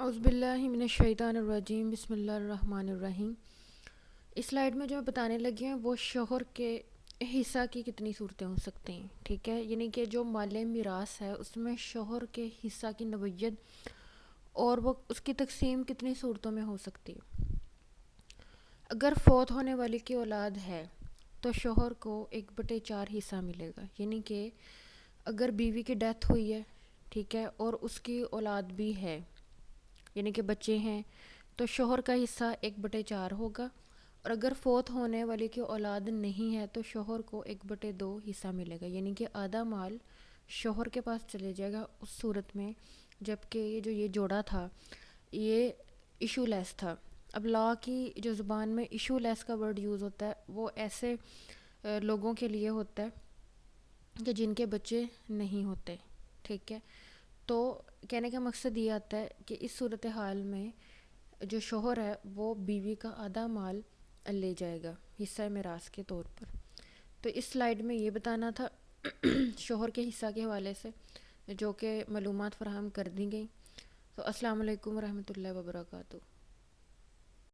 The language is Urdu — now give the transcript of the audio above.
اعوذ باللہ من الشیطان الرجیم، بسم اللہ الرحمن الرحیم۔ اس سلائیڈ میں جو میں بتانے لگی ہیں وہ شوہر کے حصہ کی کتنی صورتیں ہو سکتی ہیں، ٹھیک ہے، یعنی کہ جو مال میراث ہے اس میں شوہر کے حصہ کی نوعیت اور وہ اس کی تقسیم کتنی صورتوں میں ہو سکتی ہے۔ اگر فوت ہونے والی کی اولاد ہے تو شوہر کو 1/4 حصہ ملے گا، یعنی کہ اگر بیوی کی ڈیتھ ہوئی ہے، ٹھیک ہے، اور اس کی اولاد بھی ہے یعنی کہ بچے ہیں، تو شوہر کا حصہ 1/4 ہوگا، اور اگر فوت ہونے والے کی اولاد نہیں ہے تو شوہر کو 1/2 حصہ ملے گا، یعنی کہ آدھا مال شوہر کے پاس چلے جائے گا اس صورت میں جب کہ یہ جوڑا تھا یہ ایشو لیس تھا۔ اب لا کی جو زبان میں ایشو لیس کا ورڈ یوز ہوتا ہے وہ ایسے لوگوں کے لیے ہوتا ہے کہ جن کے بچے نہیں ہوتے، ٹھیک ہے۔ تو کہنے کا مقصد یہ آتا ہے کہ اس صورتحال میں جو شوہر ہے وہ بیوی کا آدھا مال لے جائے گا حصہ میراث کے طور پر۔ تو اس سلائیڈ میں یہ بتانا تھا شوہر کے حصہ کے حوالے سے، جو کہ معلومات فراہم کر دی گئیں۔ تو السلام علیکم ورحمۃ اللہ وبرکاتہ۔